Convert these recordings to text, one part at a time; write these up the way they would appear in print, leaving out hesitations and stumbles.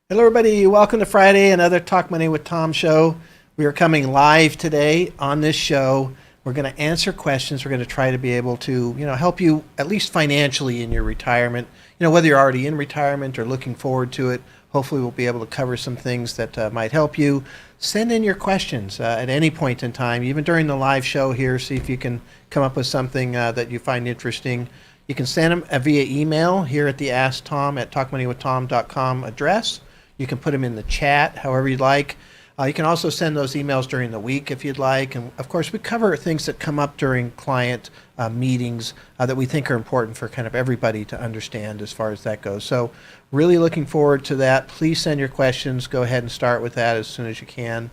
Hello, everybody. Welcome to Friday, another Talk Money with Tom show. We are coming live today on this show. We're going to answer questions. We're going to try to be able to, help you at least financially in your retirement. Whether you're already in retirement or looking forward to it, hopefully we'll be able to cover some things that might help you. Send in your questions at any point in time, even during the live show here. See if you can come up with something that you find interesting. You can send them via email here at the asktom@talkmoneywithtom.com address. You can put them in the chat, however you'd like. You can also send those emails during the week if you'd like. And of course, we cover things that come up during client meetings that we think are important for kind of everybody to understand as far as that goes. So really looking forward to that. Please send your questions. Go ahead and start with that as soon as you can.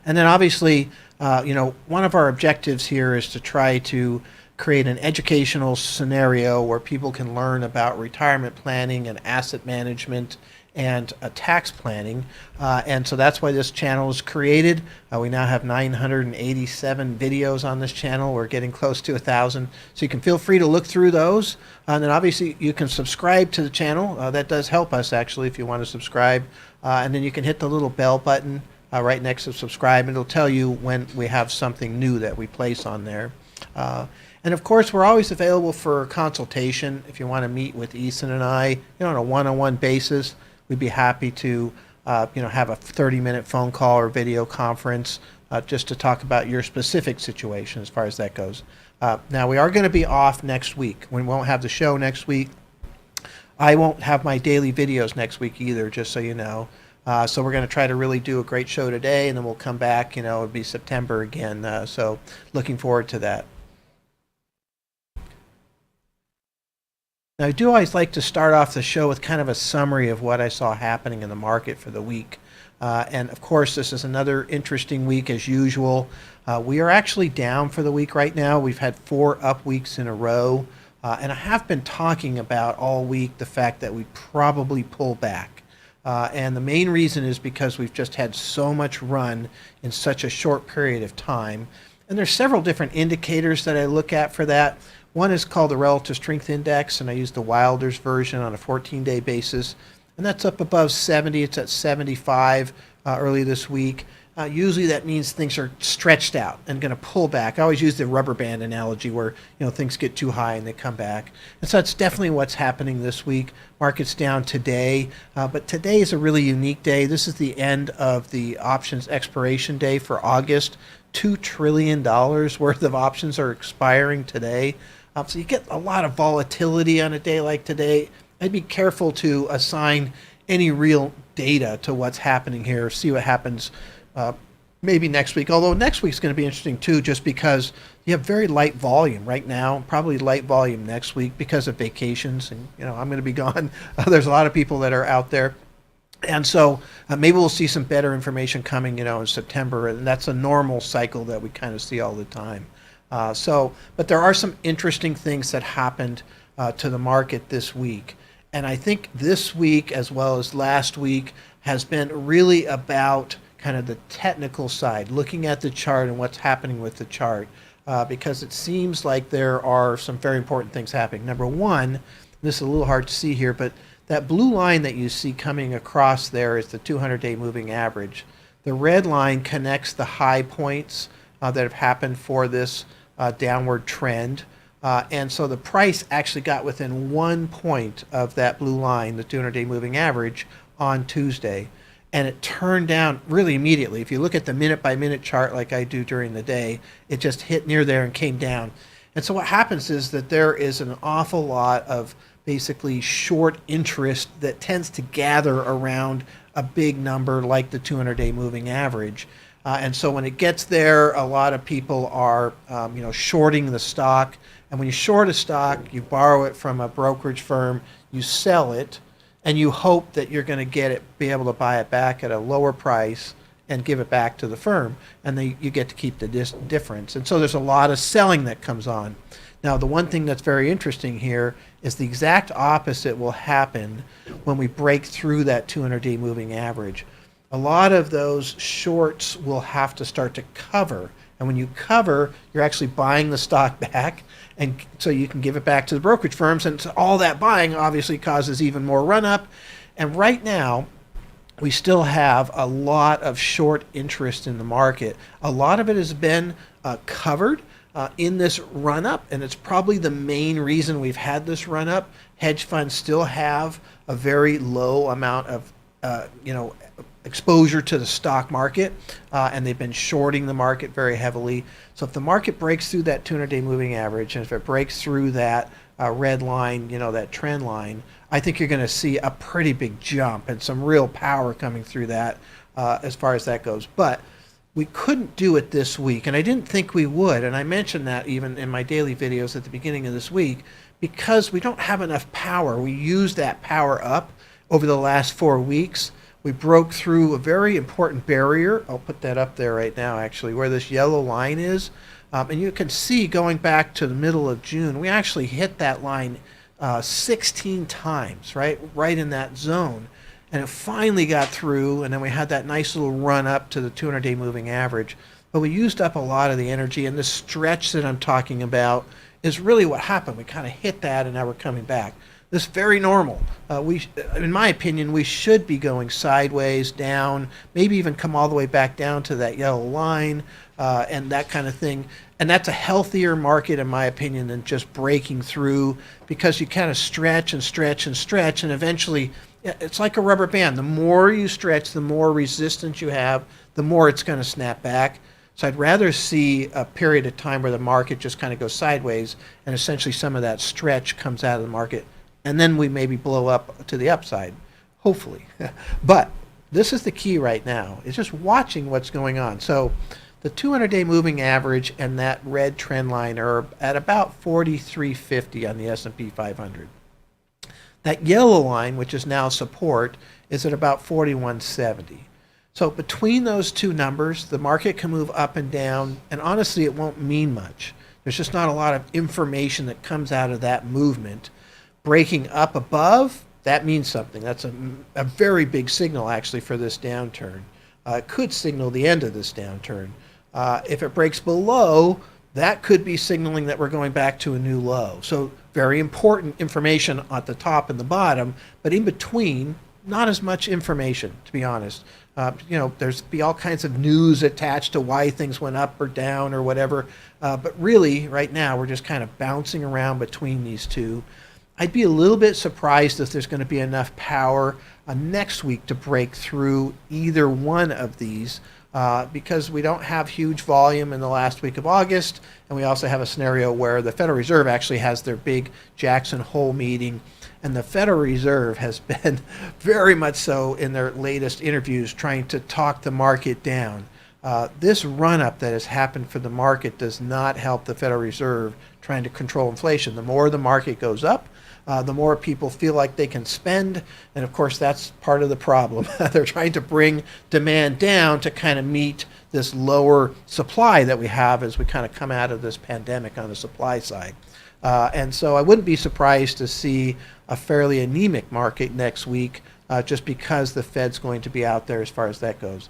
And then obviously, one of our objectives here is to try to create an educational scenario where people can learn about retirement planning and asset management and tax planning. And so that's why this channel is created. We now have 987 videos on this channel. We're getting close to 1,000. So you can feel free to look through those. And then obviously you can subscribe to the channel. That does help us actually if you want to subscribe. And then you can hit the little bell button right next to subscribe, and it'll tell you when we have something new that we place on there. And of course, we're always available for consultation if you want to meet with Ethan and I, on a one-on-one basis. We'd be happy to, have a 30-minute phone call or video conference just to talk about your specific situation as far as that goes. Now, we are going to be off next week. We won't have the show next week. I won't have my daily videos next week either, just so you know. So we're going to try to really do a great show today, and then we'll come back. It'll be September again. So looking forward to that. Now, I do always like to start off the show with kind of a summary of what I saw happening in the market for the week. And of course, this is another interesting week as usual. We are actually down for the week right now. We've had 4 up weeks in a row. And I have been talking about all week the fact that we probably pull back. And the main reason is because we've just had so much run in such a short period of time. And there's several different indicators that I look at for that. One is called the Relative Strength Index, and I use the Wilder's version on a 14-day basis. And that's up above 70. It's at 75 early this week. Usually that means things are stretched out and going to pull back. I always use the rubber band analogy where things get too high and they come back. And so that's definitely what's happening this week. Market's down today, but today is a really unique day. This is the end of the options expiration day for August. $2 trillion worth of options are expiring today. So you get a lot of volatility on a day like today. I'd be careful to assign any real data to what's happening here. See what happens maybe next week. Although next week's going to be interesting too, just because you have very light volume right now. Probably light volume next week because of vacations, and I'm going to be gone. There's a lot of people that are out there. And so maybe we'll see some better information coming, in September, and that's a normal cycle that we kind of see all the time. But there are some interesting things that happened to the market this week. And I think this week, as well as last week, has been really about kind of the technical side, looking at the chart and what's happening with the chart, because it seems like there are some very important things happening. Number one, this is a little hard to see here, but that blue line that you see coming across there is the 200-day moving average. The red line connects the high points that have happened for this downward trend. And so the price actually got within 1 point of that blue line, the 200-day moving average, on Tuesday. And it turned down really immediately. If you look at the minute-by-minute chart like I do during the day, it just hit near there and came down. And so what happens is that there is an awful lot of basically short interest that tends to gather around a big number like the 200-day moving average. And so when it gets there, a lot of people are shorting the stock. And when you short a stock, you borrow it from a brokerage firm, you sell it, and you hope that you're going to be able to buy it back at a lower price and give it back to the firm, and you get to keep the difference. And so there's a lot of selling that comes on. Now, the one thing that's very interesting here is the exact opposite will happen when we break through that 200-day moving average. A lot of those shorts will have to start to cover. And when you cover, you're actually buying the stock back, and so you can give it back to the brokerage firms. And so all that buying obviously causes even more run up. And right now, we still have a lot of short interest in the market. A lot of it has been covered in this run up, and it's probably the main reason we've had this run up. Hedge funds still have a very low amount of exposure to the stock market, and they've been shorting the market very heavily. So if the market breaks through that 200-day moving average, and if it breaks through that red line, that trend line, I think you're going to see a pretty big jump and some real power coming through that as far as that goes. But we couldn't do it this week, and I didn't think we would, and I mentioned that even in my daily videos at the beginning of this week, because we don't have enough power. We used that power up over the last 4 weeks. We broke through a very important barrier. I'll put that up there right now, actually, where this yellow line is. And you can see going back to the middle of June, we actually hit that line 16 times, right in that zone. And it finally got through, and then we had that nice little run up to the 200-day moving average. But we used up a lot of the energy, and this stretch that I'm talking about is really what happened. We kind of hit that, and now we're coming back. This is very normal. In my opinion, we should be going sideways, down, maybe even come all the way back down to that yellow line and that kind of thing. And that's a healthier market, in my opinion, than just breaking through, because you kind of stretch and stretch and stretch, and eventually it's like a rubber band. The more you stretch, the more resistance you have, the more it's going to snap back. So I'd rather see a period of time where the market just kind of goes sideways and essentially some of that stretch comes out of the market, and then we maybe blow up to the upside, hopefully. But this is the key right now, is just watching what's going on. So the 200-day moving average and that red trend line are at about 4350 on the S&P 500. That yellow line, which is now support, is at about 4170. So between those two numbers, the market can move up and down, and honestly, it won't mean much. There's just not a lot of information that comes out of that movement. Breaking up above, that means something. That's a very big signal, actually, for this downturn. It could signal the end of this downturn. If it breaks below, that could be signaling that we're going back to a new low. So very important information at the top and the bottom, but in between, not as much information, to be honest. There's be all kinds of news attached to why things went up or down or whatever. But really, right now, we're just kind of bouncing around between these two. I'd be a little bit surprised if there's going to be enough power next week to break through either one of these because we don't have huge volume in the last week of August, and we also have a scenario where the Federal Reserve actually has their big Jackson Hole meeting, and the Federal Reserve has been very much so in their latest interviews trying to talk the market down. This run-up that has happened for the market does not help the Federal Reserve trying to control inflation. The more the market goes up, the more people feel like they can spend, and of course that's part of the problem. They're trying to bring demand down to kind of meet this lower supply that we have as we kind of come out of this pandemic on the supply side. And so I wouldn't be surprised to see a fairly anemic market next week just because the Fed's going to be out there as far as that goes.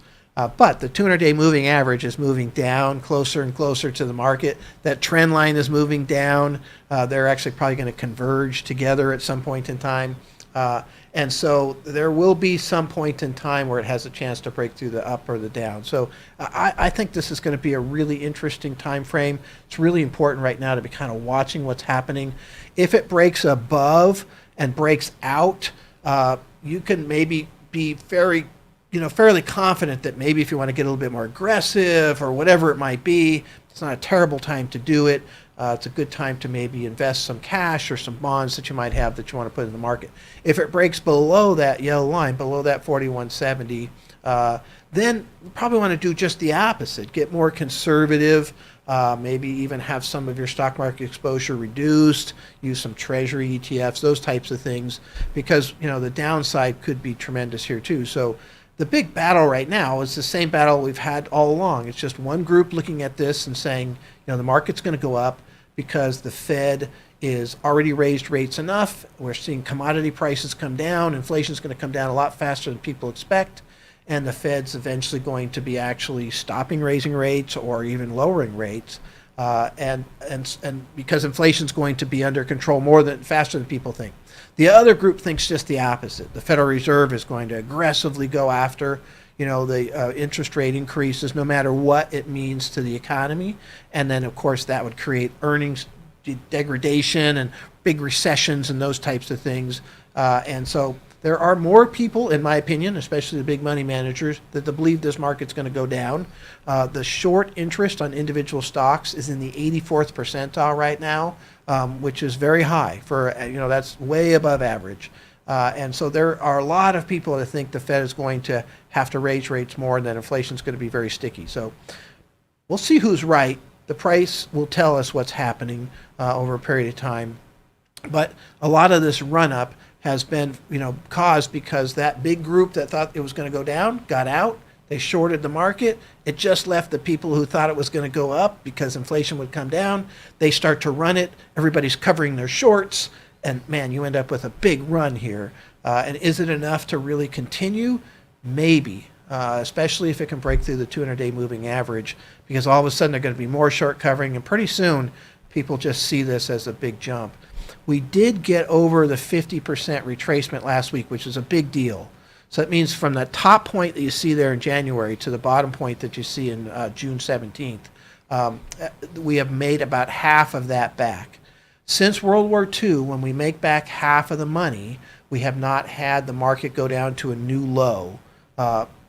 But the 200-day moving average is moving down closer and closer to the market. That trend line is moving down. They're actually probably going to converge together at some point in time. And so there will be some point in time where it has a chance to break through the up or the down. So I think this is going to be a really interesting time frame. It's really important right now to be kind of watching what's happening. If it breaks above and breaks out, you can maybe be fairly confident that maybe if you want to get a little bit more aggressive or whatever it might be, it's not a terrible time to do it. It's a good time to maybe invest some cash or some bonds that you might have that you want to put in the market. If it breaks below that yellow line, below that 4170, then you probably want to do just the opposite. Get more conservative, maybe even have some of your stock market exposure reduced, use some treasury ETFs, those types of things, because the downside could be tremendous here too. So the big battle right now is the same battle we've had all along. It's just one group looking at this and saying, the market's going to go up because the Fed is already raised rates enough. We're seeing commodity prices come down. Inflation's going to come down a lot faster than people expect. And the Fed's eventually going to be actually stopping raising rates or even lowering rates. and because inflation's going to be under control faster than people think. The other group thinks just the opposite. The Federal Reserve is going to aggressively go after, the interest rate increases, no matter what it means to the economy, and then of course that would create earnings degradation and big recessions and those types of things. And so there are more people, in my opinion, especially the big money managers, that believe this market's going to go down. The short interest on individual stocks is in the 84th percentile right now, which is very high for, that's way above average. And so there are a lot of people that think the Fed is going to have to raise rates more and that inflation is going to be very sticky. So we'll see who's right. The price will tell us what's happening over a period of time. But a lot of this run-up has been, caused because that big group that thought it was going to go down got out. They shorted the market. It just left the people who thought it was going to go up because inflation would come down. They start to run it. Everybody's covering their shorts. And, man, you end up with a big run here. And is it enough to really continue? Maybe, especially if it can break through the 200-day moving average, because all of a sudden they're going to be more short covering, and pretty soon people just see this as a big jump. We did get over the 50% retracement last week, which is a big deal. So that means from the top point that you see there in January to the bottom point that you see in June 17th, we have made about half of that back. Since World War II, when we make back half of the money, we have not had the market go down to a new low,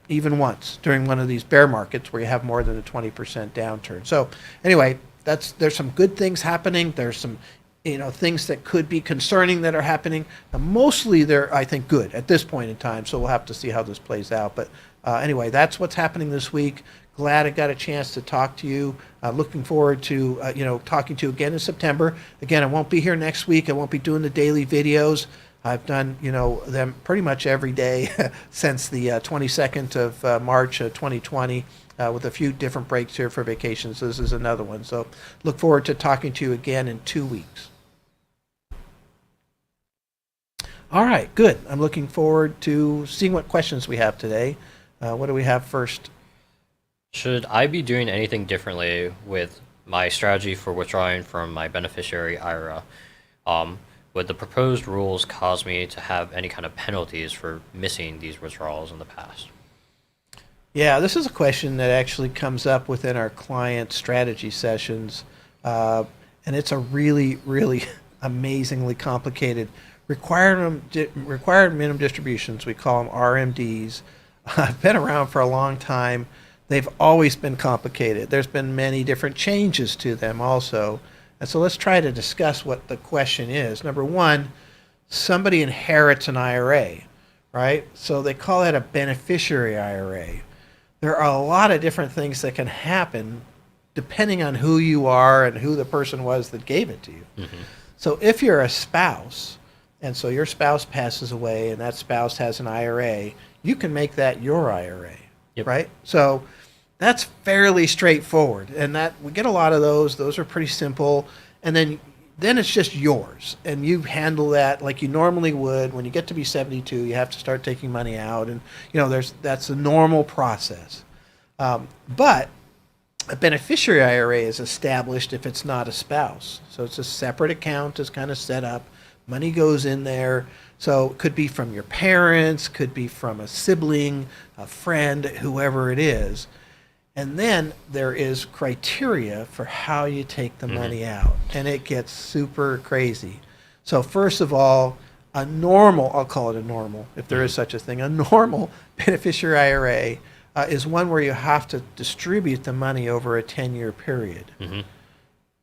even once during one of these bear markets where you have more than a 20% downturn. So anyway, there's some good things happening. There's some things that could be concerning that are happening. Mostly they're, I think, good at this point in time, so we'll have to see how this plays out. But anyway, that's what's happening this week. Glad I got a chance to talk to you. Looking forward to, talking to you again in September. Again, I won't be here next week. I won't be doing the daily videos. I've done, them pretty much every day since the 22nd of March 2020. With a few different breaks here for vacations. This is another one. So look forward to talking to you again in 2 weeks. All right, good. I'm looking forward to seeing what questions we have today. What do we have first? Should I be doing anything differently with my strategy for withdrawing from my beneficiary IRA? Would the proposed rules cause me to have any kind of penalties for missing these withdrawals in the past? Yeah, this is a question that actually comes up within our client strategy sessions, and it's a really, really amazingly complicated required minimum distributions. We call them RMDs. I've been around for a long time. They've always been complicated. There's been many different changes to them also. And so let's try to discuss what the question is. Number one, somebody inherits an IRA, right? So they call that a beneficiary IRA. There are a lot of different things that can happen depending on who you are and who the person was that gave it to you. Mm-hmm. So if you're a spouse, and so your spouse passes away and that spouse has an IRA, you can make that your IRA, yep. Right? So that's fairly straightforward. And that we get a lot of those. Those are pretty simple. And then it's just yours. And you handle that like you normally would. When you get to be 72, you have to start taking money out. And, that's a normal process. But a beneficiary IRA is established if it's not a spouse. So it's a separate account that's kind of set up. Money goes in there. So it could be from your parents, could be from a sibling, a friend, whoever it is. And then there is criteria for how you take the money out. And it gets super crazy. So first of all, I'll call it a normal, if there is such a thing, a normal beneficiary IRA is one where you have to distribute the money over a 10-year period. Mm-hmm.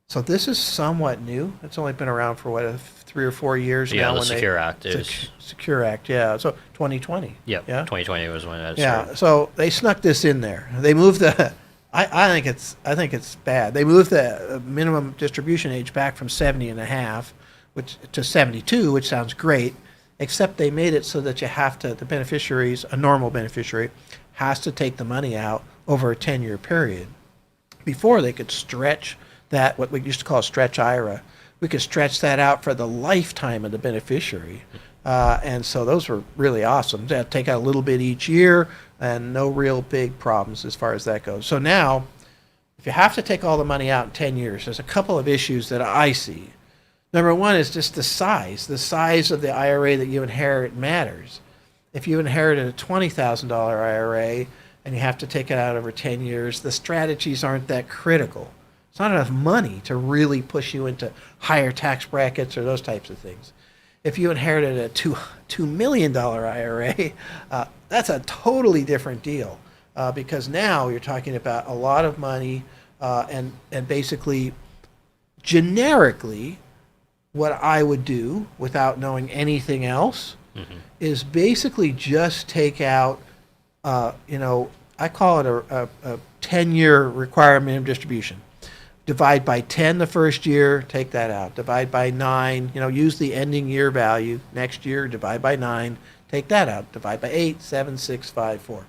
So this is somewhat new. It's only been around for 3 or 4 years now. Yeah, the Secure Act is. Secure Act, yeah. So 2020. Yep, yeah, 2020 was when it started. Yeah, so they snuck this in there. They moved the. I think it's bad. They moved the minimum distribution age back from 70 and a half, to 72, which sounds great, except they made it so that the beneficiaries, a normal beneficiary, has to take the money out over a 10-year period. Before they could stretch that, what we used to call a stretch IRA, we could stretch that out for the lifetime of the beneficiary. And so those were really awesome. They take out a little bit each year and no real big problems as far as that goes. So now if you have to take all the money out in 10 years, there's a couple of issues that I see. Number one is just the size. The size of the IRA that you inherit matters. If you inherited a $20,000 IRA and you have to take it out over 10 years, the strategies aren't that critical. It's not enough money to really push you into higher tax brackets or those types of things. If you inherited a $2 million IRA, that's a totally different deal because now you're talking about a lot of money and basically generically what I would do without knowing anything else is basically just take out, I call it a 10-year required minimum distribution. Divide by 10 the first year, take that out. Divide by 9, use the ending year value. Next year, divide by 9, take that out. Divide by 8, 7, 6, 5, 4.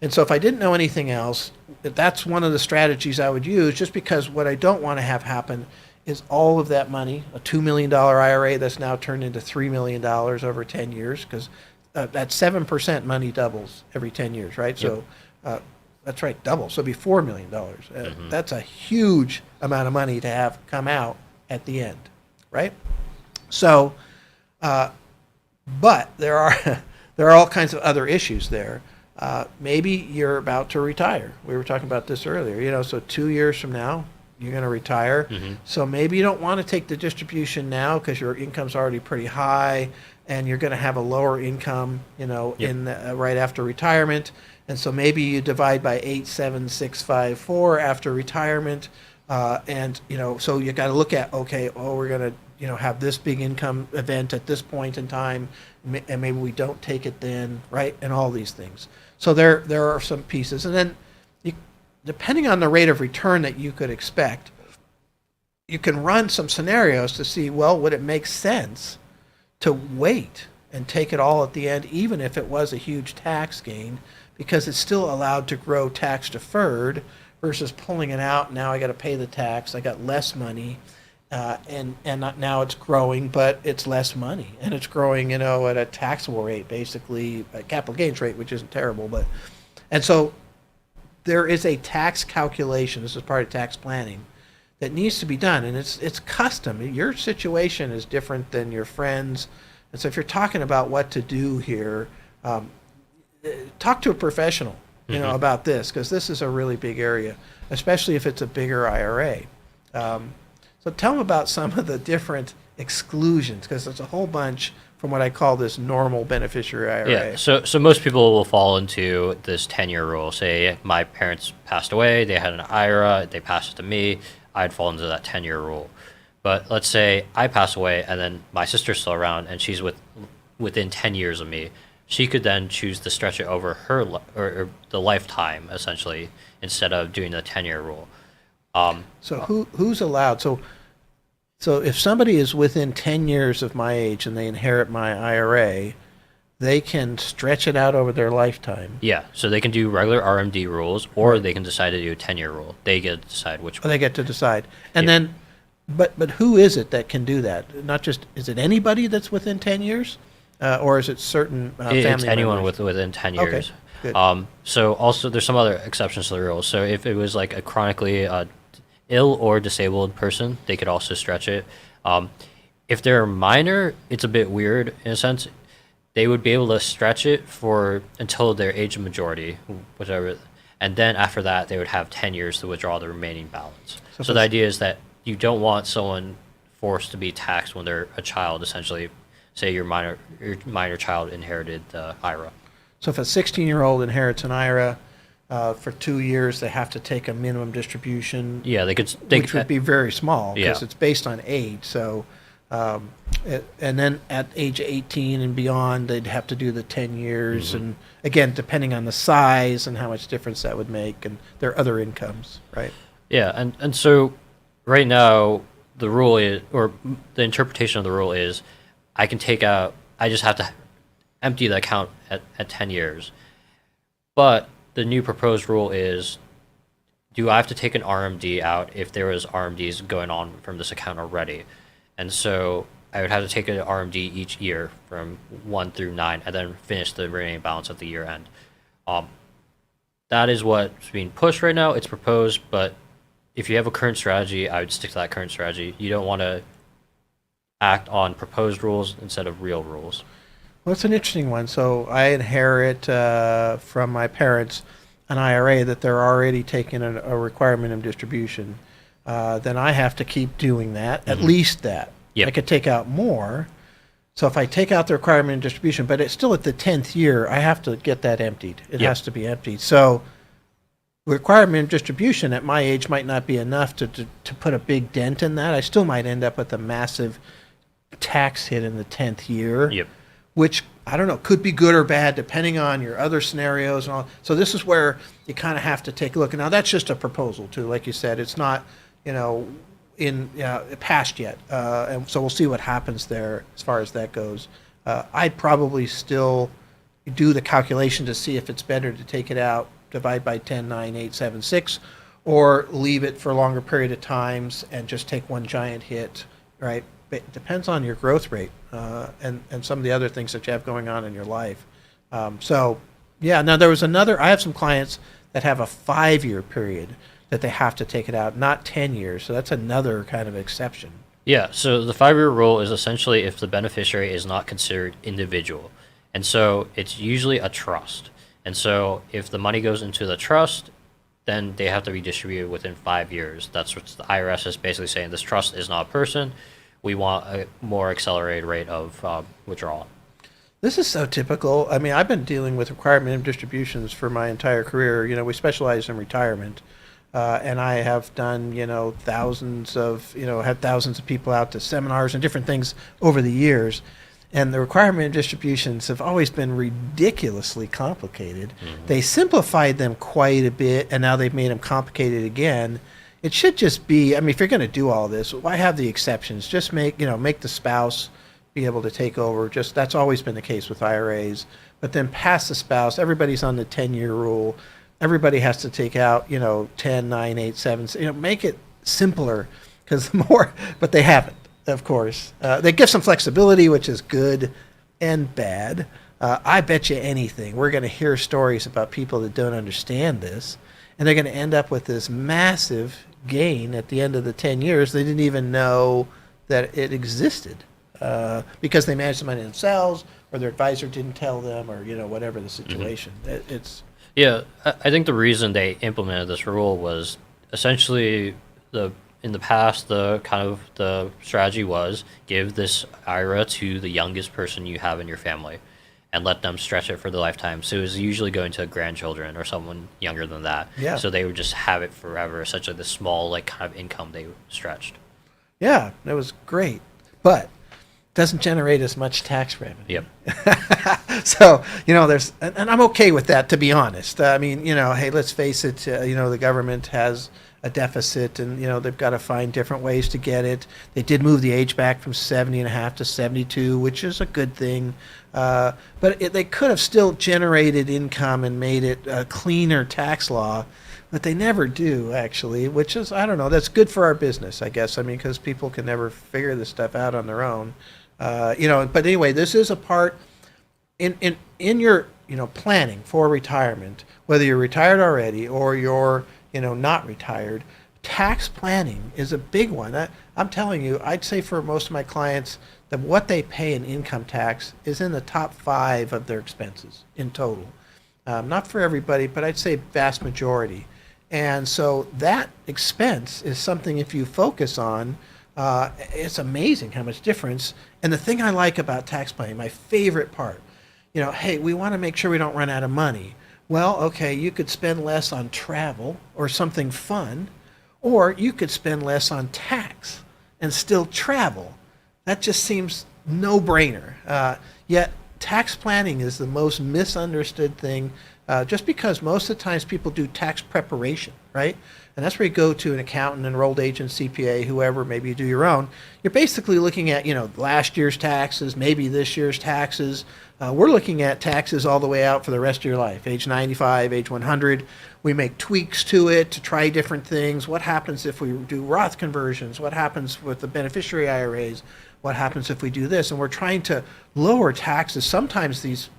And so if I didn't know anything else, that's one of the strategies I would use, just because what I don't want to have happen is all of that money, a $2 million IRA that's now turned into $3 million over 10 years, because that 7% money doubles every 10 years, right? Yep. So that's right, double. So it'd be $4 million. That's a huge amount of money to have come out at the end, right? So, but there are all kinds of other issues there. Maybe you're about to retire. We were talking about this earlier. So 2 years from now, you're going to retire. So maybe you don't want to take the distribution now because your income's already pretty high, and you're going to have a lower income, right after retirement. And so maybe you divide by 8, 7, 6, 5, 4 after retirement. So you got to look at, we're going to, have this big income event at this point in time, and maybe we don't take it then, right? And all these things. So there are some pieces. And then depending on the rate of return that you could expect, you can run some scenarios to see, would it make sense to wait and take it all at the end, even if it was a huge tax gain, because it's still allowed to grow tax deferred versus pulling it out. Now I got to pay the tax. I got less money, and now it's growing, but it's less money, and it's growing, at a taxable rate, basically a capital gains rate, which isn't terrible, and so there is a tax calculation. This is part of tax planning that needs to be done, and it's custom. Your situation is different than your friends, and so if you're talking about what to do here, talk to a professional, about this, because this is a really big area, especially if it's a bigger IRA. So tell them about some of the different exclusions, because there's a whole bunch from what I call this normal beneficiary IRA. Yeah, so most people will fall into this 10-year rule. Say my parents passed away, they had an IRA, they passed it to me, I'd fall into that 10-year rule. But let's say I pass away and then my sister's still around and she's within 10 years of me. She could then choose to stretch it over her or the lifetime, essentially, instead of doing the 10-year rule. So who's allowed? So if somebody is within 10 years of my age and they inherit my IRA, they can stretch it out over their lifetime. Yeah, so they can do regular RMD rules, or they can decide to do a 10-year rule. They get to decide which one. They get to decide. And then, but who is it that can do that? Not just, is it anybody that's within 10 years? Or is it certain family members? It's anyone within 10 years. Okay, good. So also there's some other exceptions to the rule. So if it was like a chronically ill or disabled person, they could also stretch it. If they're minor, it's a bit weird in a sense. They would be able to stretch it until their age of majority, whichever, and then after that they would have 10 years to withdraw the remaining balance. So the idea is that you don't want someone forced to be taxed when they're a child, essentially. Say your minor child inherited the IRA. So if a 16-year-old inherits an IRA, for 2 years they have to take a minimum distribution. Yeah, which would be very small because Yeah. it's based on age. So, and then at age 18 and beyond, they'd have to do the 10 years. And again, depending on the size and how much difference that would make, and their other incomes, right? Yeah, and so right now the rule is, or the interpretation of the rule is, I just have to empty the account at 10 years. But the new proposed rule is, do I have to take an RMD out if there was RMDs going on from this account already? And so I would have to take an RMD each year from 1 through 9 and then finish the remaining balance at the year end. That is what's being pushed right now. It's proposed, but if you have a current strategy, I would stick to that current strategy. You don't want to act on proposed rules instead of real rules. Well, it's an interesting one. So I inherit from my parents an IRA that they're already taking a requirement of distribution. Then I have to keep doing that, at least that. Yep. I could take out more. So if I take out the requirement of distribution, but it's still at the 10th year, I have to get that emptied. It Yep. has to be emptied. So requirement of distribution at my age might not be enough to put a big dent in that. I still might end up with a massive tax hit in the 10th year. Yep. Which I don't know, could be good or bad depending on your other scenarios and all. So this is where you kind of have to take a look. And now that's just a proposal too, like you said. It's not, in passed yet, and so we'll see what happens there as far as that goes. I'd probably still do the calculation to see if it's better to take it out, divide by 10, 9, 8, 7, 6, or leave it for a longer period of times and just take one giant hit, right? It depends on your growth rate and some of the other things that you have going on in your life. So, yeah, now there was I have some clients that have a 5-year period that they have to take it out, not 10 years. So that's another kind of exception. Yeah, so the 5-year rule is essentially if the beneficiary is not considered individual. And so it's usually a trust. And so if the money goes into the trust, then they have to be distributed within 5 years. That's what the IRS is basically saying. This trust is not a person. We want a more accelerated rate of withdrawal. This is so typical. I mean, I've been dealing with requirement of distributions for my entire career. We specialize in retirement. And I have done, had thousands of people out to seminars and different things over the years. And the requirement of distributions have always been ridiculously complicated. Mm-hmm. They simplified them quite a bit, and now they've made them complicated again. It should just be, if you're going to do all this, why have the exceptions? Just make the spouse be able to take over. That's always been the case with IRAs. But then past the spouse, everybody's on the 10-year rule. Everybody has to take out, 10, 9, 8, 7, make it simpler because but they haven't, of course. They give some flexibility, which is good and bad. I bet you anything, we're going to hear stories about people that don't understand this, and they're going to end up with this massive gain at the end of the 10 years. They didn't even know that it existed because they managed the money themselves or their advisor didn't tell them or, whatever the situation. Mm-hmm. Yeah, I think the reason they implemented this rule was essentially in the past the strategy was give this IRA to the youngest person you have in your family and let them stretch it for their lifetime. So it was usually going to grandchildren or someone younger than that. Yeah. So they would just have it forever, essentially the small kind of income they stretched. Yeah, that was great. But doesn't generate as much tax revenue. Yep. So, and I'm okay with that, to be honest. Hey, let's face it, the government has a deficit and, they've got to find different ways to get it. They did move the age back from 70 and a half to 72, which is a good thing. But they could have still generated income and made it a cleaner tax law, but they never do, actually, which is, I don't know, that's good for our business, I guess. Because people can never figure this stuff out on their own. But anyway, this is a part in your planning for retirement, whether you're retired already or you're not retired. Tax planning is a big one. I'm telling you, I'd say for most of my clients that what they pay in income tax is in the top 5 of their expenses in total. Not for everybody, but I'd say vast majority. And so that expense is something, if you focus on, it's amazing how much difference. And the thing I like about tax planning, my favorite part, hey, we want to make sure we don't run out of money. Well, okay, you could spend less on travel or something fun, or you could spend less on tax and still travel. That just seems no-brainer. Yet tax planning is the most misunderstood thing, just because most of the times people do tax preparation, right? And that's where you go to an accountant, enrolled agent, CPA, whoever, maybe you do your own. You're basically looking at, last year's taxes, maybe this year's taxes. We're looking at taxes all the way out for the rest of your life, age 95, age 100. We make tweaks to it to try different things. What happens if we do Roth conversions? What happens with the beneficiary IRAs? What happens if we do this? And we're trying to lower taxes. Sometimes these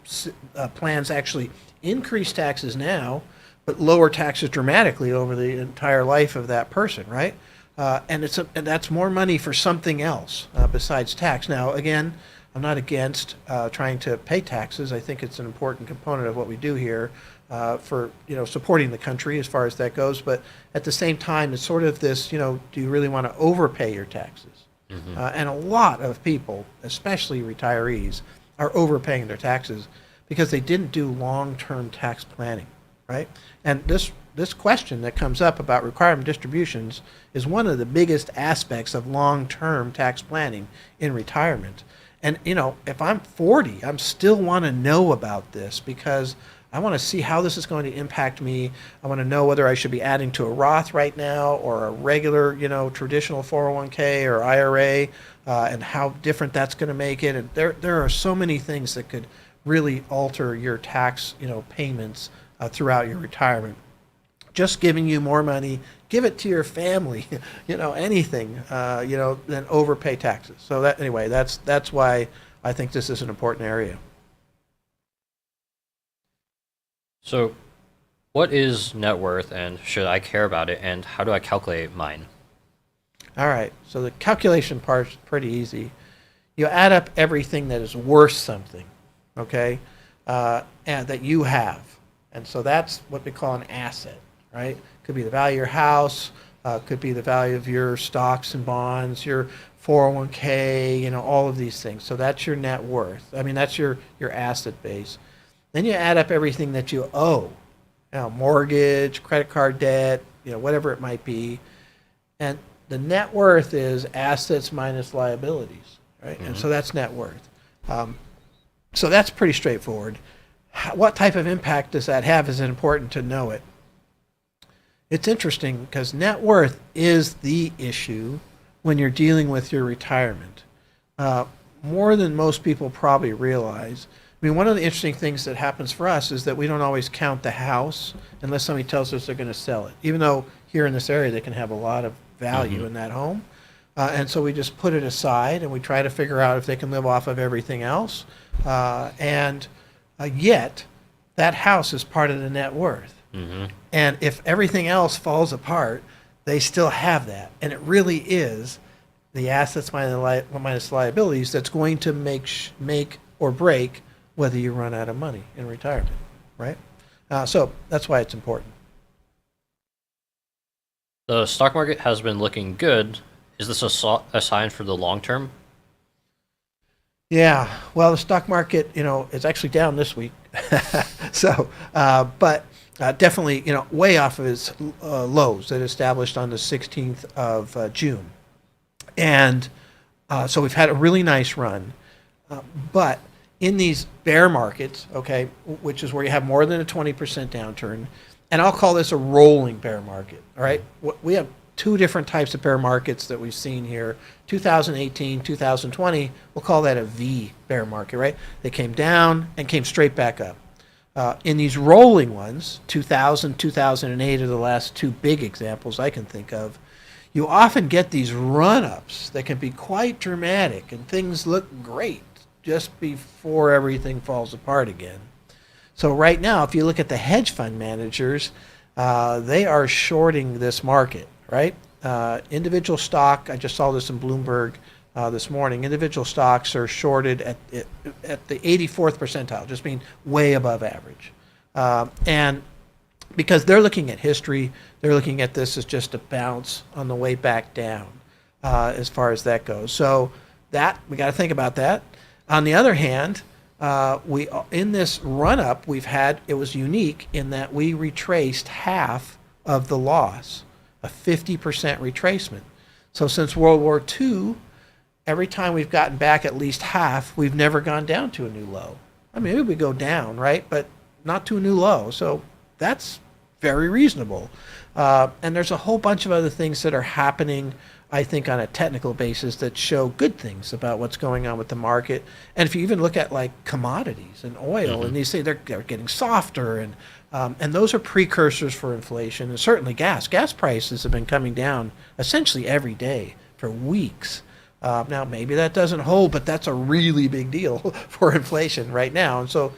plans actually increase taxes now, but lower taxes dramatically over the entire life of that person, right? And and that's more money for something else besides tax. Now, again, I'm not against trying to pay taxes. I think it's an important component of what we do here for supporting the country as far as that goes. But at the same time, it's sort of this, do you really want to overpay your taxes? And a lot of people, especially retirees, are overpaying their taxes because they didn't do long-term tax planning, right? And this question that comes up about requirement distributions is one of the biggest aspects of long-term tax planning in retirement. And, if I'm 40, I still want to know about this because I want to see how this is going to impact me. I want to know whether I should be adding to a Roth right now or a regular, traditional 401k or IRA, and how different that's going to make it. And there are so many things that could really alter your tax, payments throughout your retirement. Just giving you more money, give it to your family, anything, than overpay taxes. So that's why I think this is an important area. So, what is net worth, and should I care about it, and how do I calculate mine? All right, so the calculation part is pretty easy. You add up everything that is worth something, okay, and that you have. And so that's what we call an asset, right? Could be the value of your house, could be the value of your stocks and bonds, your 401k, all of these things. So that's your net worth. I mean, that's your asset base. Then you add up everything that you owe, mortgage, credit card debt, whatever it might be. And the net worth is assets minus liabilities, right? Mm-hmm. And so that's net worth. So that's pretty straightforward. What type of impact does that have? Is it important to know it? It's interesting because net worth is the issue when you're dealing with your retirement. More than most people probably realize. I mean, one of the interesting things that happens for us is that we don't always count the house unless somebody tells us they're going to sell it, even though here in this area they can have a lot of value in that home. And so we just put it aside and we try to figure out if they can live off of everything else. Yet, that house is part of the net worth. Mm-hmm. And if everything else falls apart, they still have that. And it really is the assets minus liabilities that's going to make or break whether you run out of money in retirement, right? So that's why it's important. The stock market has been looking good. Is this a sign for the long term? Yeah, well, the stock market, is actually down this week. So, but definitely, way off of its lows that established on the 16th of June. And so we've had a really nice run. But in these bear markets, okay, which is where you have more than a 20% downturn, and I'll call this a rolling bear market, all right? We have two different types of bear markets that we've seen here. 2018, 2020, we'll call that a V bear market, right? They came down and came straight back up. In these rolling ones, 2000, 2008 are the last two big examples I can think of. You often get these run-ups that can be quite dramatic and things look great just before everything falls apart again. So right now, if you look at the hedge fund managers, they are shorting this market, right? Individual stock, I just saw this in Bloomberg this morning, individual stocks are shorted at the 84th percentile, just being way above average. And because they're looking at history, they're looking at this as just a bounce on the way back down as far as that goes. So that, we got to think about that. On the other hand, in this run-up we've had, it was unique in that we retraced half of the loss, a 50% retracement. So since World War II, every time we've gotten back at least half, we've never gone down to a new low. I mean, maybe we go down, right? But not to a new low. So that's very reasonable. And there's a whole bunch of other things that are happening, I think, on a technical basis that show good things about what's going on with the market. And if you even look at like commodities and oil, and these things, they're getting softer, and those are precursors for inflation. And certainly gas prices have been coming down essentially every day for weeks. Now maybe that doesn't hold, but that's a really big deal for inflation right now. And so,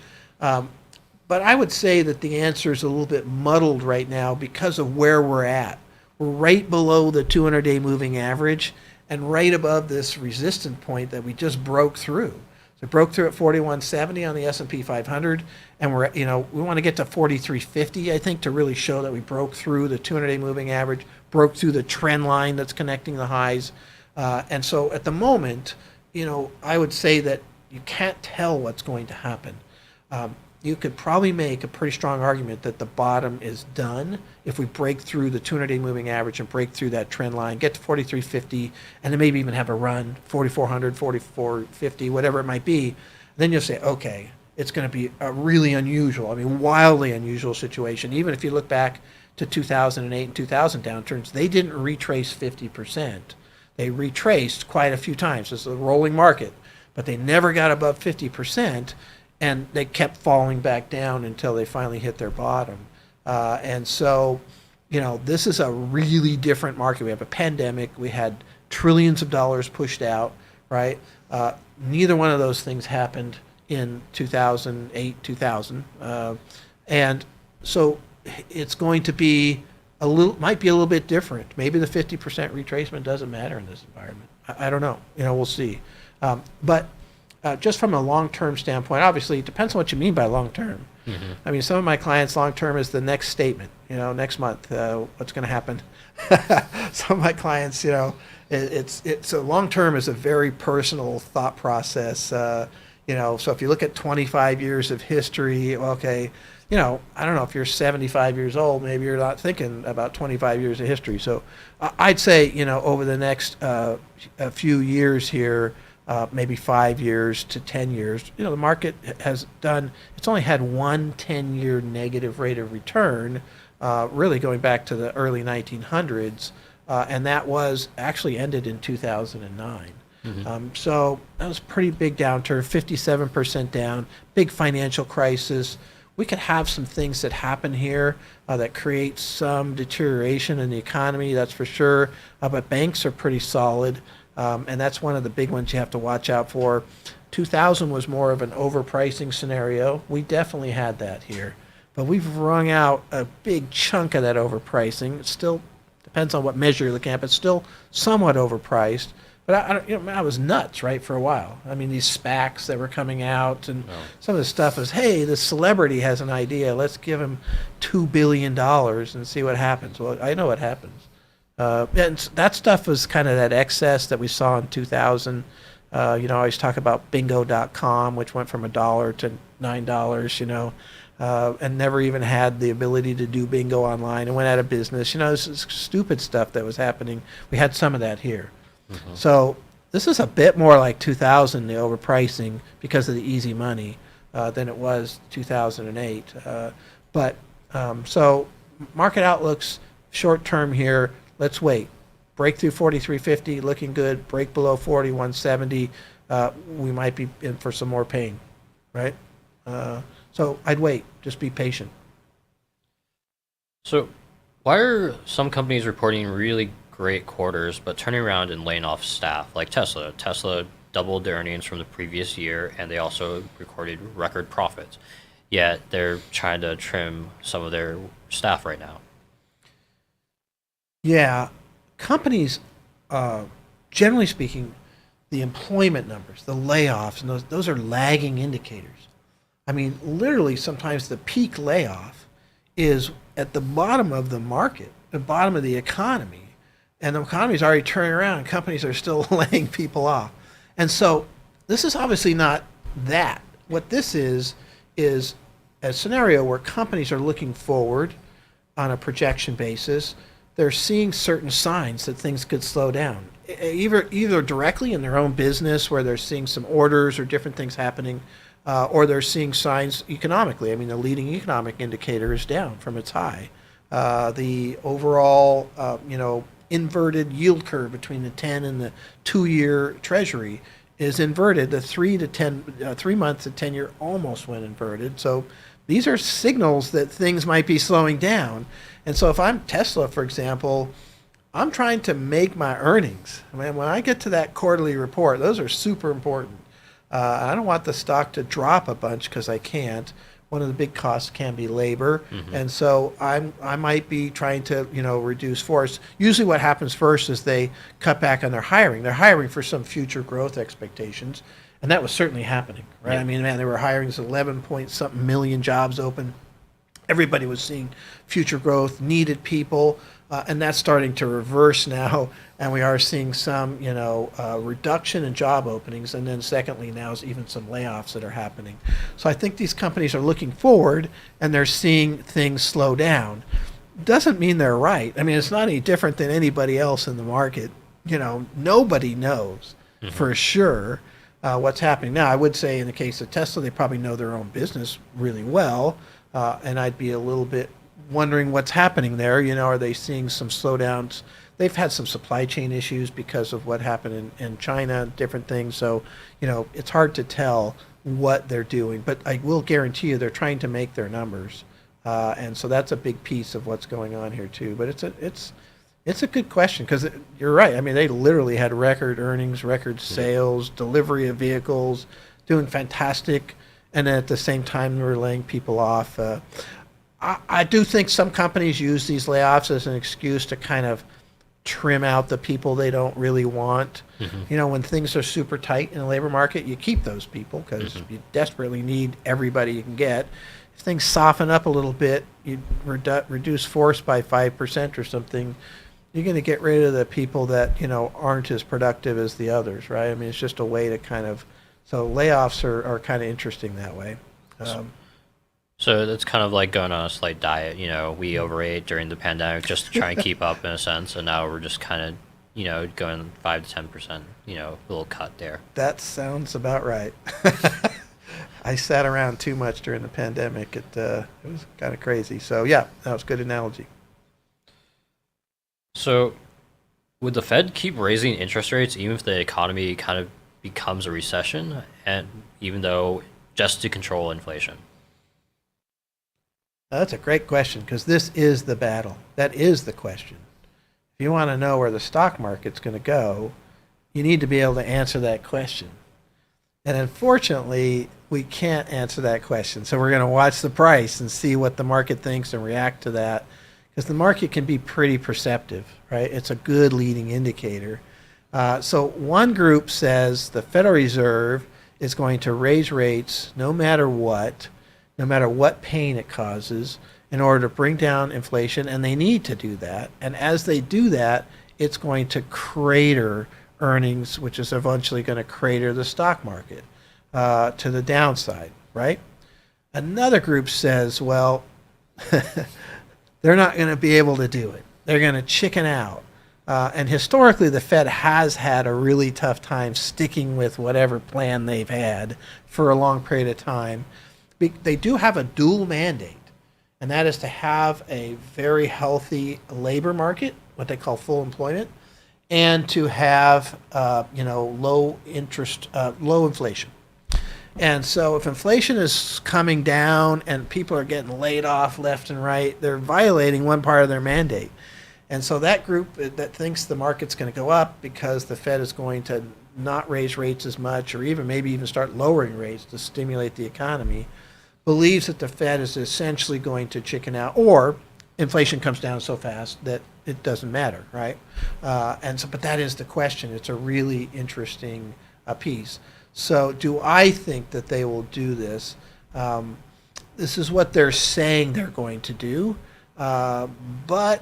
But I would say that the answer is a little bit muddled right now because of where we're at. We're right below the 200-day moving average and right above this resistance point that we just broke through. So broke through at 4170 on the S&P 500, and we want to get to 4350, I think, to really show that we broke through the 200-day moving average, broke through the trend line that's connecting the highs. And so at the moment, I would say that you can't tell what's going to happen. You could probably make a pretty strong argument that the bottom is done if we break through the 200-day moving average and break through that trend line, get to 4350, and then maybe even have a run, 4400, 4450, whatever it might be. Then you'll say, okay, it's going to be a really unusual, wildly unusual situation. Even if you look back to 2008 and 2000 downturns, they didn't retrace 50%. They retraced quite a few times. It's a rolling market, but they never got above 50%. And they kept falling back down until they finally hit their bottom. And so, this is a really different market. We have a pandemic. We had trillions of dollars pushed out, right? Neither one of those things happened in 2008, 2000. And so it's going to be might be a little bit different. Maybe the 50% retracement doesn't matter in this environment. I don't know. We'll see. But just from a long-term standpoint, obviously, it depends on what you mean by long-term. Mm-hmm. Some of my clients, long-term is the next statement, next month, what's going to happen. Some of my clients, so long-term is a very personal thought process. So if you look at 25 years of history, okay, I don't know, if you're 75 years old, maybe you're not thinking about 25 years of history. So I'd say, over the next a few years here, maybe 5 years to 10 years, the market it's only had one 10-year negative rate of return, really going back to the early 1900s, and that was actually ended in 2009. Mm-hmm. So that was a pretty big downturn, 57% down, big financial crisis. We could have some things that happen here that create some deterioration in the economy, that's for sure, but banks are pretty solid. And that's one of the big ones you have to watch out for. 2000 was more of an overpricing scenario. We definitely had that here. But we've wrung out a big chunk of that overpricing. It still depends on what measure you're looking at, but still somewhat overpriced. But I was nuts, right, for a while. These SPACs that were coming out, and some of the stuff was, hey, this celebrity has an idea. Let's give him $2 billion and see what happens. Well, I know what happens. And that stuff was kind of that excess that we saw in 2000. I always talk about bingo.com, which went from $1 to $9, and never even had the ability to do bingo online and went out of business. This is stupid stuff that was happening. We had some of that here. Mm-hmm. So this is a bit more like 2000, the overpricing, because of the easy money, than it was 2008. So market outlooks short term here. Let's wait. Break through 4350, looking good. Break below 4170. We might be in for some more pain, right? So I'd wait. Just be patient. So why are some companies reporting really great quarters but turning around and laying off staff, like Tesla? Tesla doubled their earnings from the previous year, and they also recorded record profits. Yet they're trying to trim some of their staff right now. Yeah, companies, generally speaking, the employment numbers, the layoffs, and those are lagging indicators. Literally, sometimes the peak layoff is at the bottom of the market, the bottom of the economy, and the economy is already turning around, and companies are still laying people off. And so this is obviously not that. What this is a scenario where companies are looking forward on a projection basis. They're seeing certain signs that things could slow down, either directly in their own business where they're seeing some orders or different things happening, or they're seeing signs economically. The leading economic indicator is down from its high. The overall, inverted yield curve between the 10 and the 2-year Treasury is inverted. The 3 months to 10 year almost went inverted. So these are signals that things might be slowing down. And so if I'm Tesla, for example, I'm trying to make my earnings. When I get to that quarterly report, those are super important. I don't want the stock to drop a bunch because I can't. One of the big costs can be labor, and so I might be trying to reduce force. Usually, what happens first is they cut back on their hiring. They're hiring for some future growth expectations, and that was certainly happening, right? Yeah. I mean, man, they were hiring 11 point something million jobs open. Everybody was seeing future growth, needed people, and that's starting to reverse now. And we are seeing some, reduction in job openings, and then secondly, now is even some layoffs that are happening. So I think these companies are looking forward, and they're seeing things slow down. Doesn't mean they're right. I mean, it's not any different than anybody else in the market. Nobody knows for sure what's happening now. I would say in the case of Tesla, they probably know their own business really well, and I'd be a little bit wondering what's happening there. Are they seeing some slowdowns? They've had some supply chain issues because of what happened in China, different things. So, it's hard to tell what they're doing. But I will guarantee you they're trying to make their numbers. And so that's a big piece of what's going on here, too. But it's a good question because you're right. I mean, they literally had record earnings, record sales, delivery of vehicles, doing fantastic. And then at the same time, we're laying people off. I do think some companies use these layoffs as an excuse to kind of trim out the people they don't really want. When things are super tight in the labor market, you keep those people because you desperately need everybody you can get. If things soften up a little bit, you reduce force by 5% or something, you're going to get rid of the people that aren't as productive as the others, right? I mean, it's just a way to so layoffs are kind of interesting that way. So it's kind of like going on a slight diet. We overate during the pandemic just to try and keep up in a sense, and now we're just kind of, going 5 to 10%, a little cut there. That sounds about right. I sat around too much during the pandemic. It was kind of crazy. So yeah, that was a good analogy. So would the Fed keep raising interest rates even if the economy kind of becomes a recession, and even though just to control inflation? That's a great question because this is the battle. That is the question. If you want to know where the stock market's going to go, you need to be able to answer that question. And unfortunately, we can't answer that question. So we're going to watch the price and see what the market thinks and react to that because the market can be pretty perceptive, right? It's a good leading indicator. So one group says the Federal Reserve is going to raise rates no matter what pain it causes in order to bring down inflation, and they need to do that. And as they do that, it's going to crater earnings, which is eventually going to crater the stock market to the downside, right? Another group says, well, they're not going to be able to do it. They're going to chicken out. And historically, the Fed has had a really tough time sticking with whatever plan they've had for a long period of time. They do have a dual mandate, and that is to have a very healthy labor market, what they call full employment, and to have low inflation. And so if inflation is coming down and people are getting laid off left and right, they're violating one part of their mandate. And so that group that thinks the market's going to go up because the Fed is going to not raise rates as much or maybe even start lowering rates to stimulate the economy believes that the Fed is essentially going to chicken out, or inflation comes down so fast that it doesn't matter, right? But that is the question. It's a really interesting piece. So do I think that they will do this? This is what they're saying they're going to do, but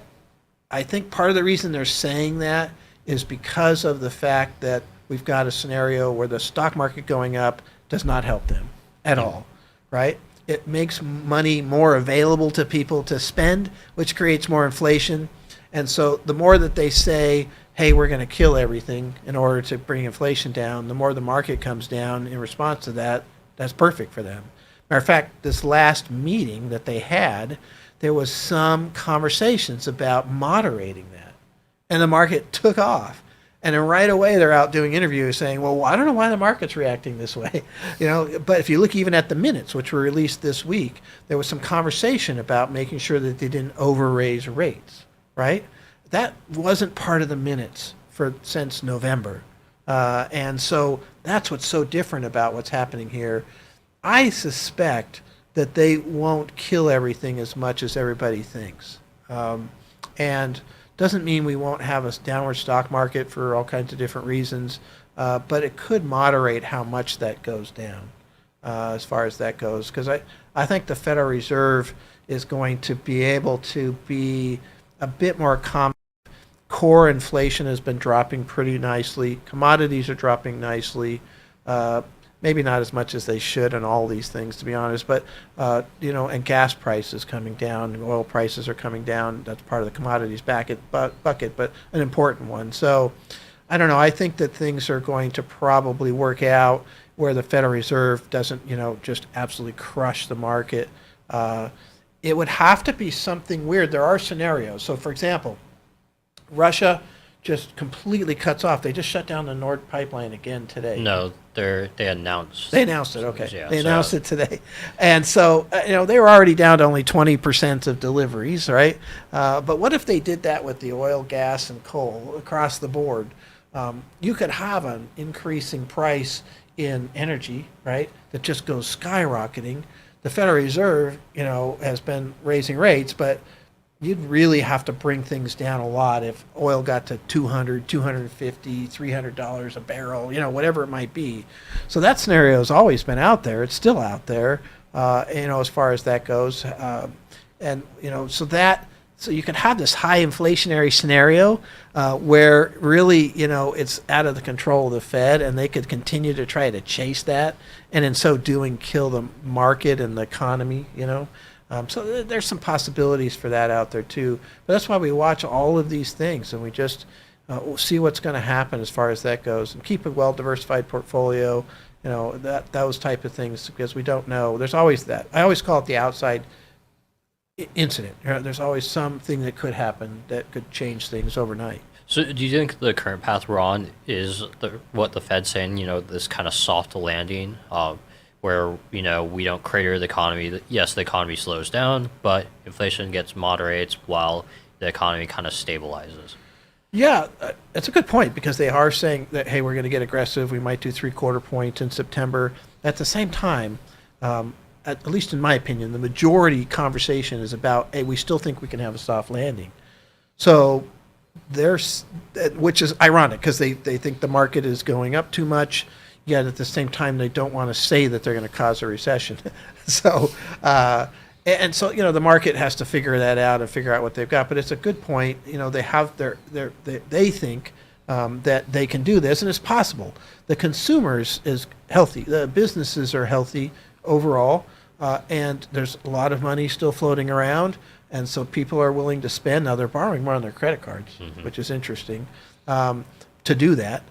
I think part of the reason they're saying that is because of the fact that we've got a scenario where the stock market going up does not help them at all, right? It makes money more available to people to spend, which creates more inflation. And so the more that they say, hey, we're going to kill everything in order to bring inflation down, the more the market comes down in response to that. That's perfect for them. Matter of fact, this last meeting that they had, there was some conversations about moderating that. And the market took off. And then right away they're out doing interviews saying, well, I don't know why the market's reacting this way. But if you look even at the minutes, which were released this week, there was some conversation about making sure that they didn't over-raise rates, right? That wasn't part of the minutes since November. And so that's what's so different about what's happening here. I suspect that they won't kill everything as much as everybody thinks. And doesn't mean we won't have a downward stock market for all kinds of different reasons, but it could moderate how much that goes down as far as that goes. Because I think the Federal Reserve is going to be able to be a bit more accommodating. Core inflation has been dropping pretty nicely. Commodities are dropping nicely. Maybe not as much as they should on all these things, to be honest. But and gas prices coming down, and oil prices are coming down. That's part of the commodities bucket, but an important one. So I don't know. I think that things are going to probably work out where the Federal Reserve doesn't, just absolutely crush the market. It would have to be something weird. There are scenarios. So, for example, Russia just completely cuts off. They just shut down the Nord pipeline again today. No, they announced. They announced it. Okay, Yeah, they announced it today, and so they were already down to only 20% of deliveries, right? But what if they did that with the oil, gas, and coal across the board? You could have an increasing price in energy, right? That just goes skyrocketing. The Federal Reserve, has been raising rates, but you'd really have to bring things down a lot if oil got to $200, $250, $300 a barrel, whatever it might be. So that scenario has always been out there. It's still out there, as far as that goes. So you can have this high inflationary scenario where really, it's out of the control of the Fed, and they could continue to try to chase that, and in so doing, kill the market and the economy, So there's some possibilities for that out there too. But that's why we watch all of these things, and we just see what's going to happen as far as that goes, and keep a well-diversified portfolio, those type of things, because we don't know. There's always that. I always call it the outside incident. There's always something that could happen that could change things overnight. So do you think the current path we're on is what the Fed's saying, this kind of soft landing, where, we don't crater the economy? Yes, the economy slows down, but inflation gets moderates while the economy kind of stabilizes? Yeah, that's a good point, because they are saying that, hey, we're going to get aggressive. We might do 3/4 points in September. At the same time, at least in my opinion, the majority conversation is about, hey, we still think we can have a soft landing. So which is ironic, because they think the market is going up too much, yet at the same time they don't want to say that they're going to cause a recession. So the market has to figure that out and figure out what they've got. But it's a good point. They have they think that they can do this, and it's possible. The consumers is healthy. The businesses are healthy overall, and there's a lot of money still floating around, and so people are willing to spend. Now they're borrowing more on their credit cards, which is interesting, to do that.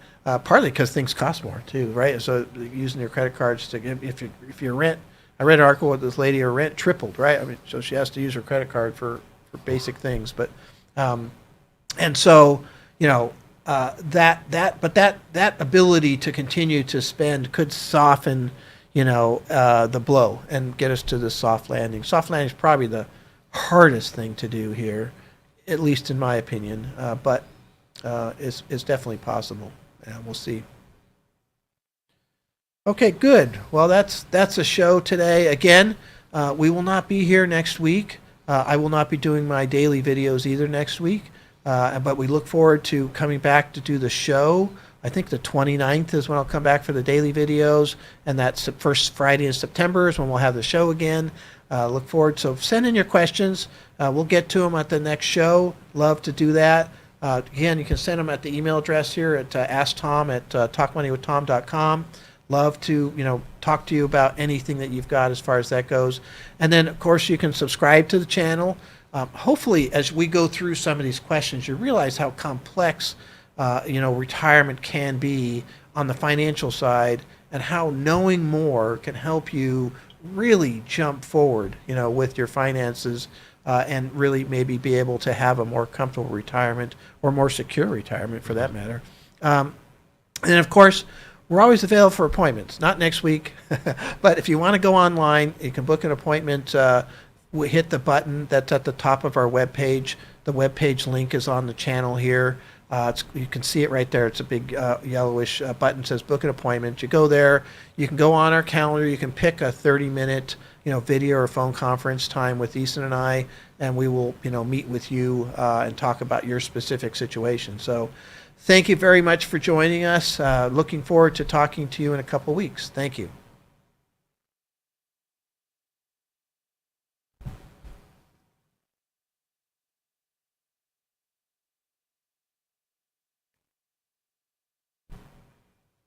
Partly because things cost more too, right? So using your credit cards to give, if your rent, I read an article with this lady, her rent tripled, right? I mean, so she has to use her credit card for basic things, but and so that ability to continue to spend could soften the blow and get us to the soft landing. Soft landing is probably the hardest thing to do here, at least in my opinion, but it's definitely possible. We'll see. Okay, good. Well, that's a show today. Again, we will not be here next week. I will not be doing my daily videos either next week, but we look forward to coming back to do the show. I think the 29th is when I'll come back for the daily videos, and that's the first Friday in September is when we'll have the show again. Look forward. So send in your questions. We'll get to them at the next show. Love to do that. Again, you can send them at the email address here at asktom@talkmoneywithtom.com. Love to talk to you about anything that you've got as far as that goes. And then, of course, you can subscribe to the channel. Hopefully, as we go through some of these questions, you realize how complex retirement can be on the financial side, and how knowing more can help you really jump forward, with your finances. And really maybe be able to have a more comfortable retirement, or more secure retirement for that matter. And of course, we're always available for appointments. Not next week, but if you want to go online, you can book an appointment. We hit the button that's at the top of our webpage. The webpage link is on the channel here. You can see it right there. It's a big yellowish button that says book an appointment. You go there. You can go on our calendar. You can pick a 30-minute video or phone conference time with Easton and I, and we will meet with you and talk about your specific situation. So thank you very much for joining us. Looking forward to talking to you in a couple weeks. Thank you.